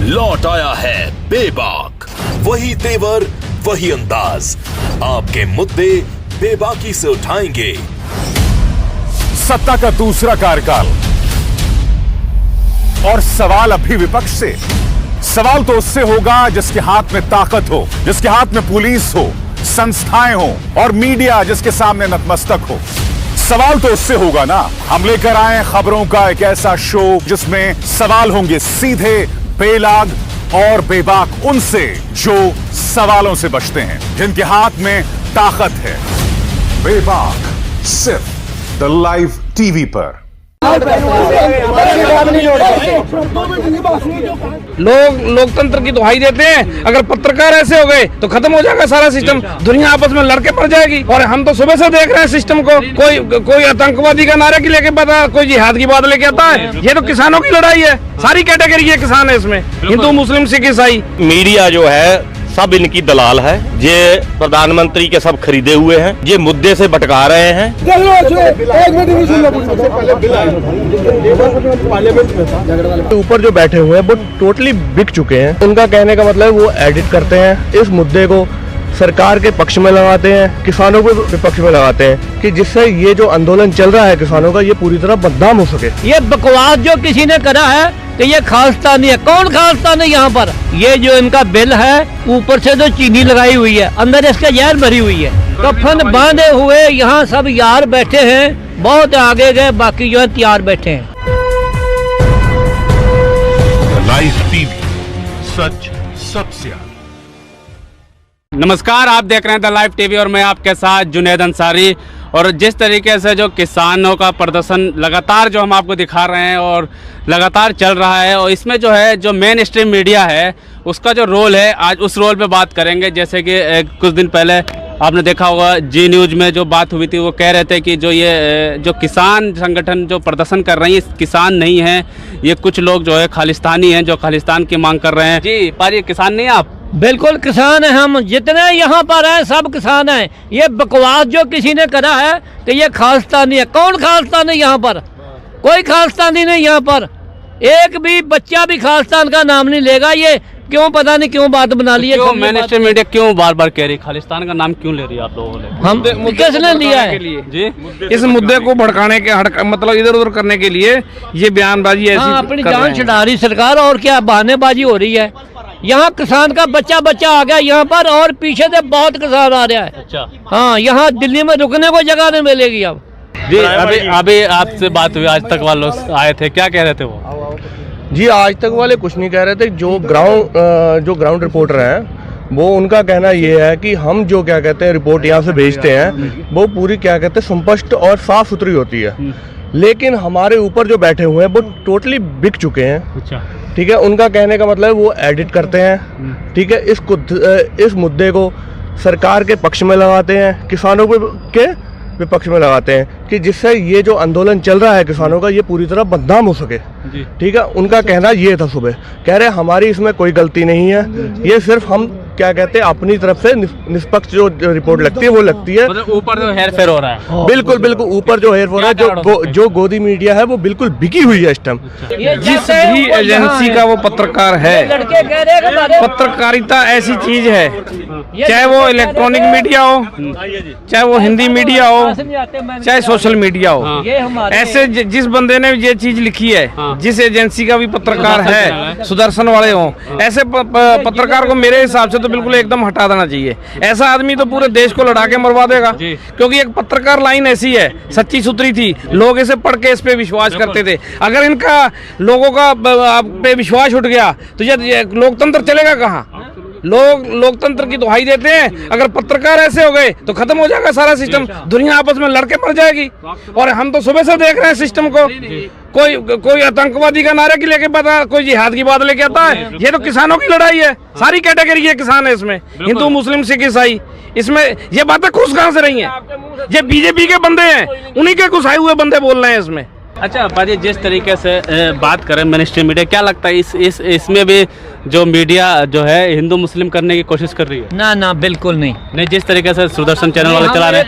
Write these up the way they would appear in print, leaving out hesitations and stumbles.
लौट आया है बेबाक। वही तेवर, वही अंदाज, आपके मुद्दे बेबाकी से उठाएंगे। सत्ता का दूसरा कार्यकाल और सवाल अभी विपक्ष से। सवाल तो उससे होगा जिसके हाथ में ताकत हो, जिसके हाथ में पुलिस हो, संस्थाएं हो और मीडिया जिसके सामने नतमस्तक हो। सवाल तो उससे होगा ना। हम लेकर आए खबरों का एक ऐसा शो जिसमें सवाल होंगे सीधे, बेलाग और बेबाक उनसे जो सवालों से बचते हैं, जिनके हाथ में ताकत है। बेबाक सिर्फ द लाइव टीवी पर। लोग लोकतंत्र की दुहाई देते हैं, अगर पत्रकार ऐसे हो गए तो खत्म हो जाएगा सारा सिस्टम, दुनिया आपस में लड़के मर जाएगी। और हम तो सुबह से देख रहे हैं सिस्टम को, कोई आतंकवादी का नारा की लेके आता, कोई जिहाद की बात लेके आता है। ये तो किसानों की लड़ाई है, सारी कैटेगरी के किसान है इसमें, हिंदू मुस्लिम सिख ईसाई। मीडिया जो है सब इनकी दलाल है, ये प्रधानमंत्री के सब खरीदे हुए हैं, ये मुद्दे से भटका रहे हैं। ऊपर जो बैठे हुए हैं वो टोटली बिक चुके हैं। उनका कहने का मतलब वो एडिट करते हैं, इस मुद्दे को सरकार के पक्ष में लगाते हैं, किसानों के विपक्ष में लगाते हैं, कि जिससे ये जो आंदोलन चल रहा है किसानों का, ये पूरी तरह बदनाम हो सके। ये बकवास जो किसी ने करा है कि ये खालिस्तानी है, कौन खालिस्तानी यहाँ पर? ये जो इनका बिल है, ऊपर से जो चीनी लगाई हुई है, अंदर इसके जहर भरी हुई है, कफन बांधे हुए यहाँ सब यार बैठे हैं, बहुत आगे गए, बाकी जो है तैयार बैठे हैं। लाइव टीवी, सच सबसे आगे। नमस्कार, आप देख रहे हैं द लाइव टीवी और मैं आपके साथ जुनैद अंसारी। और जिस तरीके से जो किसानों का प्रदर्शन लगातार जो हम आपको दिखा रहे हैं और लगातार चल रहा है, और इसमें जो है जो मेन स्ट्रीम मीडिया है उसका जो रोल है, आज उस रोल पे बात करेंगे। जैसे कि कुछ दिन पहले आपने देखा होगा जी न्यूज़ में जो बात हुई थी, वो कह रहे थे कि जो किसान संगठन जो प्रदर्शन कर रही है, किसान नहीं है ये, कुछ लोग जो है खालिस्तानी हैं जो खालिस्तान की मांग कर रहे हैं। जी पाजी, किसान नहीं आप? बिल्कुल किसान है, हम जितने यहाँ पर हैं सब किसान हैं। ये बकवास जो किसी ने करा है कि ये खालिस्तानी है, कौन खालिस्तानी यहाँ पर? कोई खालिस्तानी नहीं यहाँ पर, एक भी बच्चा भी खालिस्तान का नाम नहीं लेगा। ये क्यों, पता नहीं क्यों बात बना ली है। क्यों मिनिस्टर मीडिया क्यों बार बार कह रही खालिस्तान का नाम क्यों ले रही है आप लोगों ने? हम किसने लिया है जी? इस मुद्दे को भड़काने के मतलब इधर उधर करने के लिए ये बयानबाजी ऐसी अपनी जान छुड़ा रही सरकार, और क्या बहानेबाजी हो रही है। यहाँ किसान का बच्चा आ गया यहाँ पर, और पीछे से बहुत किसान आ रहा है। अच्छा, हाँ, यहाँ दिल्ली में रुकने को जगह नहीं मिलेगी अब। जी अभी आपसे बात हुई, आज तक वालों आए थे, क्या कह रहे थे वो? जी आज तक वाले कुछ नहीं कह रहे थे। जो ग्राउंड रिपोर्टर हैं वो, उनका कहना ये है कि हम जो क्या कहते हैं रिपोर्ट यहाँ से भेजते हैं वो पूरी क्या कहते हैं स्पष्ट और साफ सुथरी होती है, लेकिन हमारे ऊपर जो बैठे हुए हैं वो टोटली बिक चुके हैं। अच्छा, ठीक है, उनका कहने का मतलब वो एडिट करते हैं, ठीक है, इस मुद्दे को सरकार के पक्ष में लगाते हैं, किसानों के विपक्ष में लगाते हैं, कि जिससे ये जो आंदोलन चल रहा है किसानों का, ये पूरी तरह बदनाम हो सके। ठीक है, उनका कहना ये था सुबह, कह रहे हमारी इसमें कोई गलती नहीं है, ये सिर्फ हम क्या कहते हैं अपनी तरफ से निष्पक्ष जो रिपोर्ट लगती है वो लगती है। मतलब ऊपर जो हेर फेर हो रहा है, बिल्कुल बिल्कुल ऊपर जो हेर फेर है, जो गोदी मीडिया है वो बिल्कुल बिकी हुई है इस टाइम। जिस भी एजेंसी का वो पत्रकार है, पत्रकारिता ऐसी चीज है, चाहे वो इलेक्ट्रॉनिक मीडिया हो, चाहे वो हिंदी मीडिया हो, चाहे सोशल मीडिया हो, ऐसे जिस बंदे ने ये चीज लिखी है, जिस एजेंसी का भी पत्रकार है, सुदर्शन वाले हो, ऐसे पत्रकार को मेरे हिसाब से तो बिल्कुल एकदम हटा देना चाहिए। ऐसा आदमी तो पूरे देश को लड़ा के मरवा देगा, क्योंकि एक पत्रकार लाइन ऐसी है, सच्ची सुथरी थी, लोग इसे पढ़ के इस पे विश्वास करते थे। अगर इनका लोगों का पे विश्वास उठ गया तो ये लोकतंत्र चलेगा कहाँ? लोग लोकतंत्र की दुहाई देते हैं, अगर पत्रकार ऐसे हो गए तो खत्म हो जाएगा सारा सिस्टम, दुनिया आपस में लड़के मर जाएगी। और हम तो सुबह से देख रहे हैं सिस्टम को, कोई आतंकवादी का नारा की लेके आता, कोई जिहाद की बात लेके आता है। ये तो किसानों की लड़ाई है, सारी कैटेगरी के किसान है इसमें, हिंदू मुस्लिम सिख ईसाई। इसमें ये बातें खुश कहाँ से रही हैं? ये बीजेपी के बंदे हैं, उन्हीं के घुसाए हुए बंदे बोल रहे हैं इसमें। अच्छा बाजी, जिस तरीके से बात करें मिनिस्ट्री मीडिया, क्या लगता है इसमें भी जो मीडिया जो है हिंदू मुस्लिम करने की कोशिश कर रही है? ना बिल्कुल नहीं। जिस तरीके से सुदर्शन चैनल वाले चला रहे हैं,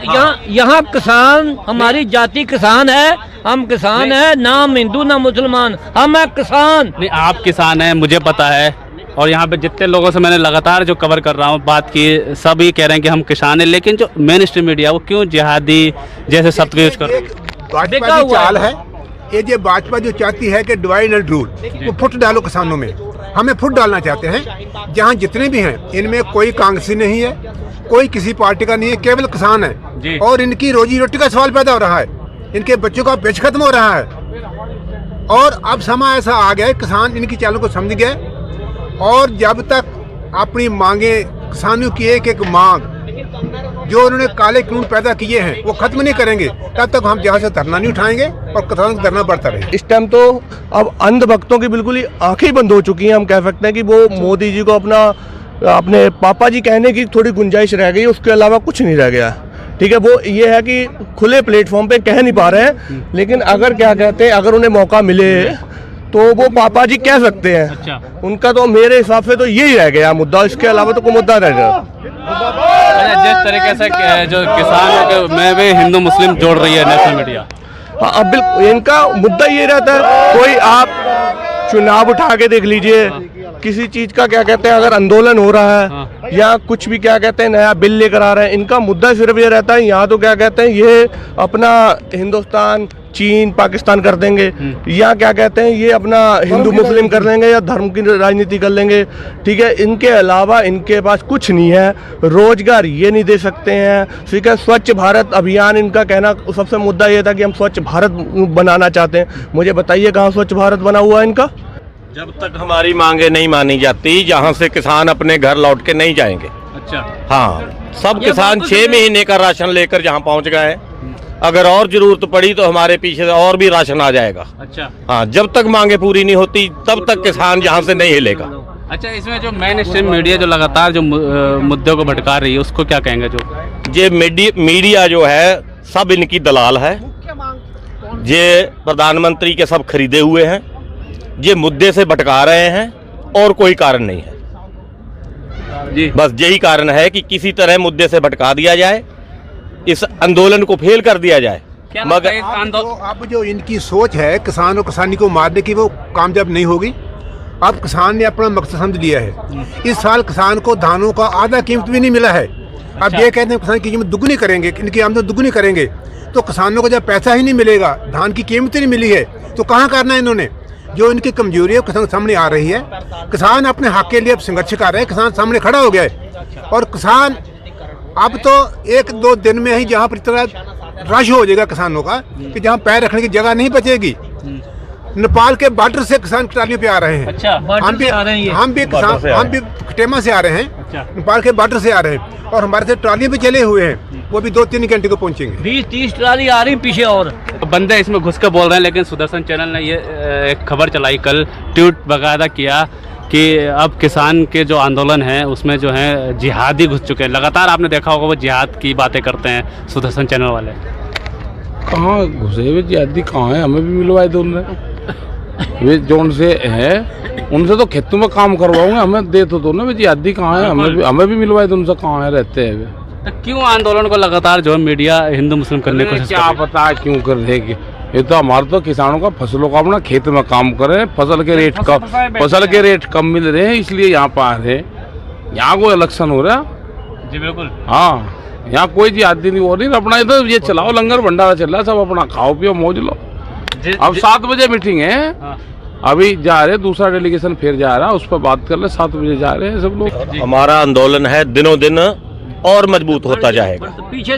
यहाँ किसान, हमारी जाति किसान है, हम किसान है, ना हम हिंदू ना मुसलमान, हम है किसान। नहीं, आप किसान हैं मुझे पता है, और यहाँ पे जितने लोगों से मैंने लगातार जो कवर कर रहा हूँ बात की, सब ये कह रहे हैं कि हम किसान हैं, लेकिन जो मेन स्ट्रीम मीडिया वो क्यों जिहादी जैसे शब्द का यूज कर रहे हैं? भाजपा की चाल है ये, जो भाजपा जो चाहती है कि डिवाइड एंड रूल, वो फुट डालो किसानों में, हमें फुट डालना चाहते हैं। जहाँ जितने भी हैं इनमें कोई कांग्रेसी नहीं है, कोई किसी पार्टी का नहीं है, केवल किसान है और इनकी रोजी रोटी का सवाल पैदा हो रहा है, इनके बच्चों का पेच खत्म हो रहा है। और अब समय ऐसा आ गया है, किसान इनकी चालों को समझ गए और जब तक अपनी मांगे, किसानों की एक एक मांग जो उन्होंने काले कानून पैदा किए हैं वो खत्म नहीं करेंगे, तब तक हम जहाँ से धरना नहीं उठाएंगे और किसानों को धरना बढ़ता रहेगा। इस टाइम तो अब अंधभक्तों की बिल्कुल ही आंखें बंद हो चुकी हैं। हम कह सकते हैं कि वो मोदी जी को अपने पापा जी कहने की थोड़ी गुंजाइश रह गई, उसके अलावा कुछ नहीं रह गया। ठीक है, वो ये है कि खुले प्लेटफॉर्म पे कह नहीं पा रहे हैं, लेकिन अगर क्या कहते हैं, अगर उन्हें मौका मिले तो वो पापा जी कह सकते हैं। अच्छा। उनका तो मेरे हिसाब से तो यही रह गया मुद्दा, इसके अलावा तो कोई मुद्दा रह गया। जिस तरीके से जो किसान में भी हिंदू मुस्लिम जोड़ रही है नेशनल मीडिया, हाँ, अब बिल्कुल इनका मुद्दा ये रहता है। कोई आप चुनाव उठा के देख लीजिए, किसी चीज का क्या कहते हैं अगर आंदोलन हो रहा है या कुछ भी क्या कहते हैं नया बिल लेकर आ रहे हैं, इनका मुद्दा सिर्फ ये रहता है, यहाँ तो क्या कहते हैं ये अपना हिंदुस्तान चीन पाकिस्तान कर देंगे, या क्या कहते हैं ये अपना हिंदू मुस्लिम कर लेंगे या धर्म की राजनीति कर लेंगे। ठीक है, इनके अलावा इनके पास कुछ नहीं है। रोजगार ये नहीं दे सकते हैं। ठीक है, स्वच्छ भारत अभियान, इनका कहना सबसे मुद्दा ये था कि हम स्वच्छ भारत बनाना चाहते हैं। मुझे बताइए कहाँ स्वच्छ भारत बना हुआ है इनका? जब तक हमारी मांगे नहीं मानी जाती, जहाँ से किसान अपने घर लौट के नहीं जाएंगे। अच्छा। हाँ, सब किसान 6 महीने का राशन लेकर जहाँ पहुँच गए हैं, अगर और जरूरत पड़ी तो हमारे पीछे से और भी राशन आ जाएगा। अच्छा। हाँ, जब तक मांगे पूरी नहीं होती तब तक किसान यहाँ से नहीं हिलेगा। अच्छा, इसमें जो मेन स्ट्रीम मीडिया जो लगातार जो मुद्दों को भटका रही है उसको क्या कहेंगे? जो ये मीडिया जो है सब इनकी दलाल है, ये प्रधानमंत्री के सब खरीदे हुए हैं, ये मुद्दे से भटका रहे हैं और कोई कारण नहीं है जी। बस यही कारण है कि किसी तरह मुद्दे से भटका दिया जाए, इस आंदोलन को फेल कर दिया जाए। मगर अब जो इनकी सोच है किसान और किसानी को मारने की, वो कामयाब नहीं होगी। अब किसान ने अपना मकसद समझ लिया है। इस साल किसान को धानों का आधा कीमत भी नहीं मिला है। अब ये कहते हैं किसान की कीमत दुगनी करेंगे, इनकी आमदनी दुगनी करेंगे, तो किसानों को जब पैसा ही नहीं मिलेगा, धान की कीमत ही नहीं मिली है, तो कहाँ करना है इन्होंने? जो इनकी कमजोरी है किसान सामने आ रही है। किसान अपने हक के लिए अब संघर्ष कर रहे हैं, किसान सामने खड़ा हो गया है और किसान अब तो 1-2 दिन में ही जहाँ पर इतना रश हो जाएगा किसानों का कि जहाँ पैर रखने की जगह नहीं बचेगी। नेपाल के बॉर्डर से किसान ट्रालियों पे आ रहे हैं। अच्छा, हम भी खटेमा से आ रहे हैं। अच्छा। नेपाल के बॉर्डर से आ रहे हैं और हमारे से ट्रालियों पे चले हुए हैं, वो भी 2-3 घंटे को पहुंचेंगे। 20-30 ट्राली आ रही पीछे और बंदे इसमें घुस कर बोल रहे हैं। लेकिन सुदर्शन चैनल ने ये एक खबर चलाई, कल ट्वीट बाकायदा किया कि अब किसान के जो आंदोलन है उसमें जो है जिहादी घुस चुके हैं। लगातार आपने देखा होगा वो जिहाद की बातें करते हैं सुदर्शन चैनल वाले। कहाँ घुसे हुए जिहादी कहाँ है? हमें भी मिलवाए दो उनने, वे जोन से है उनसे तो खेतों में काम करवाऊंगे, हमें दे तो दो ना। वे जिहादी कहाँ है? हमें भी मिलवाए दो उनसे, कहाँ है रहते हैं। तो क्यों आंदोलन को लगातार जो मीडिया हिंदू मुस्लिम करने को क्या पता क्यों कर रहे? ये तो हमारे तो किसानों का फसलों का अपना खेत में काम कर रहे हैं, फसल के रेट कम मिल रहे हैं, इसलिए यहाँ पर आ रहे हैं। यहाँ कोई इलेक्शन हो रहा? जी बिल्कुल। हाँ, यहाँ कोई जिहादी नहीं हो रही, अपना इधर ये चलाओ, लंगर भंडारा चल रहा है, सब अपना खाओ पियो मौज लो। अब 7 बजे मीटिंग है। हाँ। अभी जा रहे, दूसरा डेलीगेशन फिर जा रहा है, उस पर बात कर ले। 7 बजे जा रहे हैं सब लोग। हमारा आंदोलन है दिनों दिन और मजबूत होता जाएगा। पीछे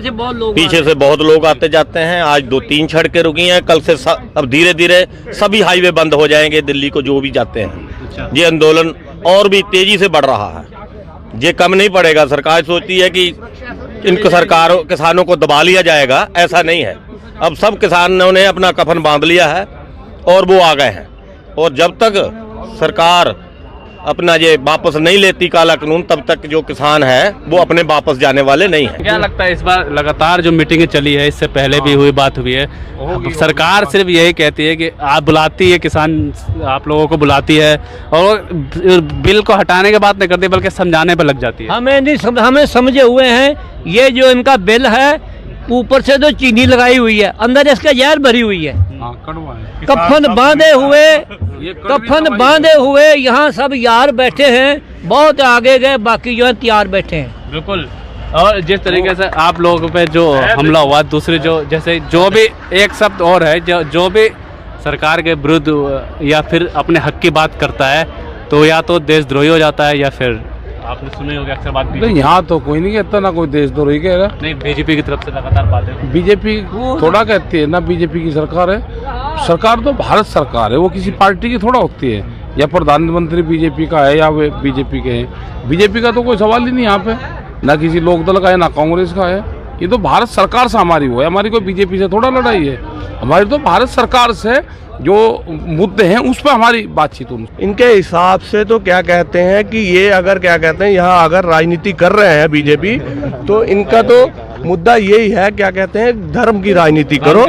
से बहुत लोग आते जाते हैं। आज 2-3 सड़कें रुकी हैं, कल से अब धीरे धीरे सभी हाईवे बंद हो जाएंगे दिल्ली को जो भी जाते हैं। ये आंदोलन और भी तेजी से बढ़ रहा है, ये कम नहीं पड़ेगा। सरकार सोचती है कि इनको किसानों को दबा लिया जाएगा, ऐसा नहीं है। अब सब किसानों ने अपना कफन बांध लिया है और वो आ गए हैं। और जब तक सरकार अपना ये वापस नहीं लेती काला कानून, तब तक जो किसान है वो अपने वापस जाने वाले नहीं है। क्या लगता है इस बार लगातार जो मीटिंगें चली है, इससे पहले भी हुई बात हुई है, सरकार सिर्फ यही कहती है कि आप बुलाती है, किसान आप लोगों को बुलाती है और बिल को हटाने की बात नहीं करती बल्कि समझाने पर लग जाती है। हमें समझे हुए हैं। ये जो इनका बिल है ऊपर से तो चीनी लगाई हुई है, अंदर इसके जहर भरी हुई है। कफन बांधे हुए यहाँ सब यार बैठे हैं, बहुत आगे गए, बाकी जो है तैयार बैठे हैं। बिल्कुल। और जिस तरीके से आप लोगों पे जो हमला हुआ, दूसरे जो जैसे जो भी एक शब्द और है, जो भी सरकार के विरुद्ध या फिर अपने हक की बात करता है तो या तो देशद्रोही हो जाता है, या फिर आपने सुने होंगे अक्सर बात भी। यहाँ तो कोई नहीं कहता, ना कोई देशद्रोही कह रहा। नहीं, बीजेपी की तरफ से लगातार बातें। बीजेपी थोड़ा कहती है ना, बीजेपी की सरकार है, सरकार तो भारत सरकार है, वो किसी पार्टी की थोड़ा होती है, या प्रधानमंत्री बीजेपी का है या वे बीजेपी के हैं। बीजेपी का तो कोई सवाल ही नहीं यहाँ पे, ना किसी लोकदल का है ना कांग्रेस का है। ये तो भारत सरकार से हमारी वो है, हमारी कोई बीजेपी से थोड़ा लड़ाई है, हमारी तो भारत सरकार से जो मुद्दे हैं उस पर हमारी बातचीत। इनके हिसाब से तो क्या कहते हैं कि ये अगर क्या कहते हैं यहाँ अगर राजनीति कर रहे हैं बीजेपी, तो इनका तो मुद्दा यही है, क्या कहते हैं, धर्म की राजनीति करो।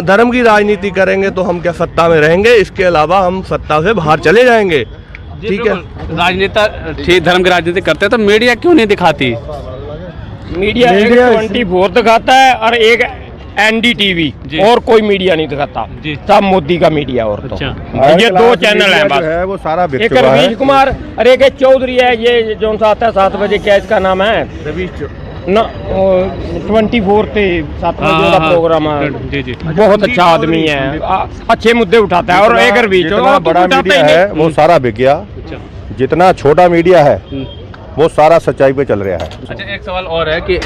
धर्म की राजनीति करेंगे तो हम क्या सत्ता में रहेंगे, इसके अलावा हम सत्ता से बाहर चले जाएंगे। ठीक है, राजनेता ठीक धर्म की राजनीति करते हैं तो मीडिया क्यों नहीं दिखाती? मीडिया 24 दिखाता है और एक NDTV, और कोई मीडिया नहीं दिखाता, सब मोदी का मीडिया। और तो ये 2 चैनल हैं बस, है वो सारा एक रवीश कुमार और एक चौधरी है, ये जो सा आता है 7 बजे, क्या इसका नाम है, ना 24 पे 7 बजे का प्रोग्राम है। बहुत अच्छा आदमी है, अच्छे मुद्दे उठाता है। और एक रवीश बड़ा मीडिया है वो सारा बिक गया, जितना छोटा मीडिया है वो सारा सच्चाई पे चल रहा है। अच्छा, एक सवाल और है कि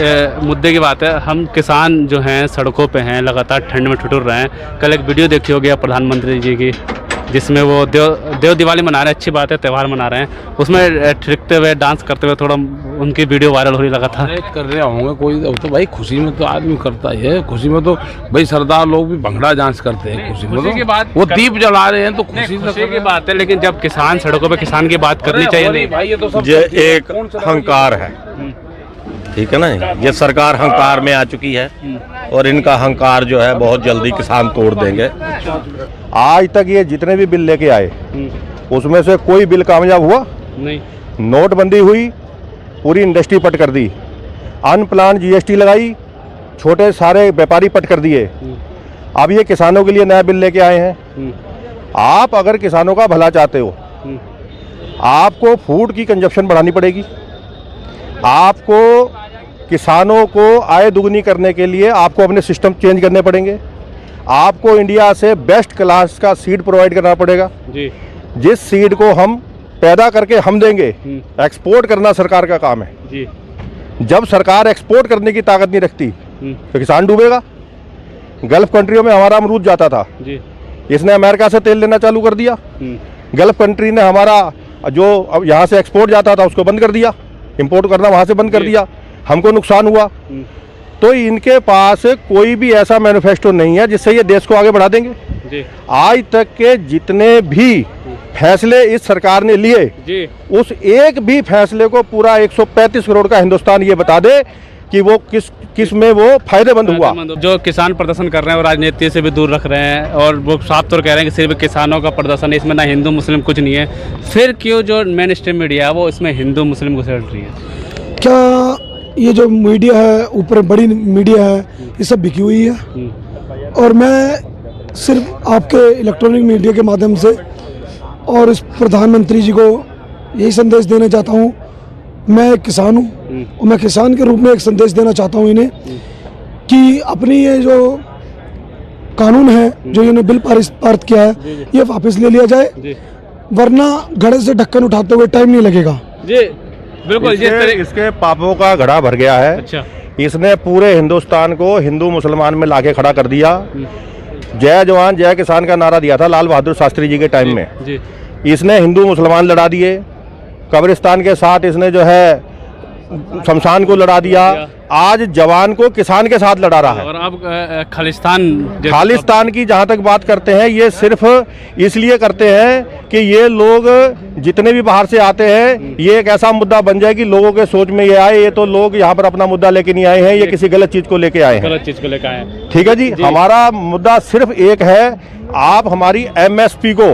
मुद्दे की बात है, हम किसान जो हैं सड़कों पे हैं, लगातार ठंड में ठिठुर रहे हैं। कल एक वीडियो देखी होगी प्रधानमंत्री जी की, जिसमें वो देव दिवाली मना रहे हैं, अच्छी बात है, त्यौहार मना रहे हैं, उसमें ठिठकते हुए डांस करते हुए थोड़ा उनकी वीडियो वायरल हो रही लगातार। कर रहे होंगे कोई तो भाई, खुशी में तो आदमी करता ही है, खुशी में तो भाई सरदार लोग भी भंगड़ा डांस करते हैं, खुशी में की बात वो दीप जला रहे हैं तो खुशी की बात है। लेकिन जब किसान सड़कों पे, किसान की बात करनी चाहिए नहीं भाई, ये तो सब ये एक अहंकार है, ठीक है ना, ये सरकार अहंकार में आ चुकी है और इनका अहंकार जो है बहुत जल्दी किसान तोड़ देंगे। आज तक ये जितने भी बिल लेके आए उसमें से कोई बिल कामयाब हुआ नहीं। नोटबंदी हुई, पूरी इंडस्ट्री पट कर दी, अनप्लान GST लगाई, छोटे सारे व्यापारी पट कर दिए। अब ये किसानों के लिए नया बिल लेके आए हैं। आप अगर किसानों का भला चाहते हो, आपको फूड की कंजप्शन बढ़ानी पड़ेगी, आपको किसानों को आय दुगनी करने के लिए आपको अपने सिस्टम चेंज करने पड़ेंगे, आपको इंडिया से बेस्ट क्लास का सीड प्रोवाइड करना पड़ेगा जी। जिस सीड को हम पैदा करके हम देंगे, एक्सपोर्ट करना सरकार का काम है जी। जब सरकार एक्सपोर्ट करने की ताकत नहीं रखती तो किसान डूबेगा। गल्फ कंट्रियों में हमारा अमरूद जाता था जी, इसने अमेरिका से तेल लेना चालू कर दिया। गल्फ कंट्री ने हमारा जो अब यहाँ से एक्सपोर्ट जाता था उसको बंद कर दिया, इंपोर्ट करना वहाँ से बंद कर दिया, हमको नुकसान हुआ। तो इनके पास कोई भी ऐसा मैनिफेस्टो नहीं है जिससे ये देश को आगे बढ़ा देंगे जी। आज तक के जितने भी फैसले इस सरकार ने लिए जी, उस एक भी फैसले को पूरा 135 करोड़ का हिंदुस्तान ये बता दे कि वो किस में वो फायदेमंद हुआ। जो किसान प्रदर्शन कर रहे हैं और राजनीति से भी दूर रख रहे हैं और वो साफ तौर कह रहे हैं कि सिर्फ किसानों का प्रदर्शन है, इसमें ना हिंदू मुस्लिम कुछ नहीं है, फिर क्यों जो मेन स्ट्रीम मीडिया है वो इसमें हिंदू मुस्लिम घुसेड़ रही है? क्या ये जो मीडिया है, ऊपर बड़ी मीडिया है, ये सब बिकी हुई है? और मैं सिर्फ आपके इलेक्ट्रॉनिक मीडिया के माध्यम से और इस प्रधानमंत्री जी को यही संदेश देना चाहता हूँ, मैं एक किसान हूँ और मैं किसान के रूप में एक संदेश देना चाहता हूँ इन्हें कि अपनी ये जो कानून है, जो इन्होंने बिल पारित किया है, ये वापस ले लिया जाए, वरना घड़े से ढक्कन उठाते हुए टाइम नहीं लगेगा जी। बिल्कुल, इसके पापों का घड़ा भर गया है। अच्छा। इसने पूरे हिंदुस्तान को हिंदू मुसलमान में लाके खड़ा कर दिया। जय जवान जय किसान का नारा दिया था लाल बहादुर शास्त्री जी के टाइम में जी। इसने हिंदू मुसलमान लड़ा दिए, कब्रिस्तान के साथ इसने जो है शमशान को लड़ा दिया, आज जवान को किसान के साथ लड़ा रहा है। और अब खालिस्तान की जहाँ तक बात करते हैं, ये सिर्फ इसलिए करते हैं कि ये लोग जितने भी बाहर से आते हैं, ये एक ऐसा मुद्दा बन जाए कि लोगों के सोच में ये आए, ये तो लोग यहाँ पर अपना मुद्दा लेके नहीं आए हैं, ये किसी गलत चीज को लेके आए हैं। गलत चीज को लेके आए हैं। ठीक है जी, हमारा मुद्दा सिर्फ एक है, आप हमारी एमएसपी को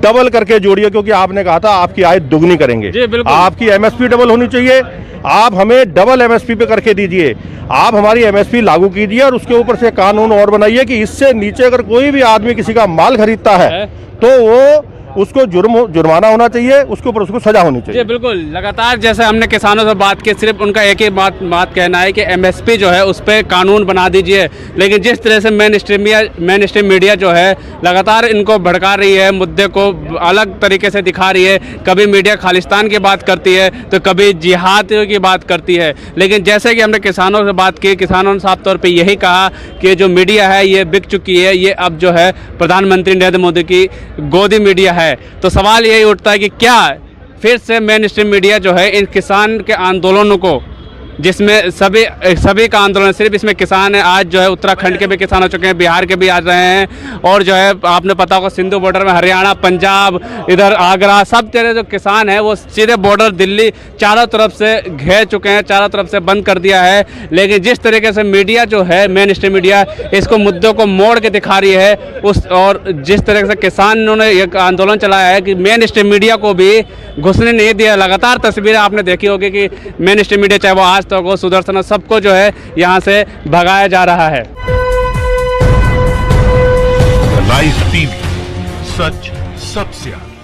डबल करके जोड़िए, क्योंकि आपने कहा था आपकी आय दुगनी करेंगे। जी, बिल्कुल। आपकी एमएसपी डबल होनी चाहिए, आप हमें डबल एमएसपी पे करके दीजिए। आप हमारी एमएसपी लागू कीजिए और उसके ऊपर से कानून और बनाइए कि इससे नीचे अगर कोई भी आदमी किसी का माल खरीदता है तो वो उसको जुर्माना होना चाहिए, उसके ऊपर उसको सजा होनी चाहिए। जी बिल्कुल। लगातार जैसे हमने किसानों से बात की, सिर्फ उनका एक ही बात कहना है कि एमएसपी जो है उस पर कानून बना दीजिए। लेकिन जिस तरह से मेन स्ट्रीम मीडिया जो है लगातार इनको भड़का रही है, मुद्दे को अलग तरीके से दिखा रही है, कभी मीडिया खालिस्तान की बात करती है तो कभी जिहाद की बात करती है। लेकिन जैसे कि हमने किसानों से बात की, किसानों ने साफ तौर पर यही कहा कि जो मीडिया है ये बिक चुकी है, ये अब जो है प्रधानमंत्री नरेंद्र मोदी की गोदी मीडिया है। तो सवाल यही उठता है कि क्या फिर से मेन स्ट्रीम मीडिया जो है इन किसान के आंदोलनों को, जिसमें सभी का आंदोलन, सिर्फ इसमें किसान है, आज जो है उत्तराखंड के भी किसान हो चुके हैं, बिहार के भी आ रहे हैं, और जो है आपने पता होगा सिंधु बॉर्डर में हरियाणा, पंजाब, इधर आगरा, सब तरह जो किसान है वो सीधे बॉर्डर दिल्ली चारों तरफ से घेर चुके हैं, चारों तरफ से बंद कर दिया है। लेकिन जिस तरीके से मीडिया जो है मेन स्ट्रीम मीडिया इसको मुद्दों को मोड़ के दिखा रही है और जिस तरह से किसानों ने एक आंदोलन चलाया है कि मेन स्ट्रीम मीडिया को भी घुसने नहीं दिया। लगातार तस्वीरें आपने देखी होगी कि मेन स्ट्रीम मीडिया चाहे वो आज तक हो, सुदर्शन, सबको जो है यहाँ से भगाया जा रहा है। लाइव टीवी, सच सबसे आगे।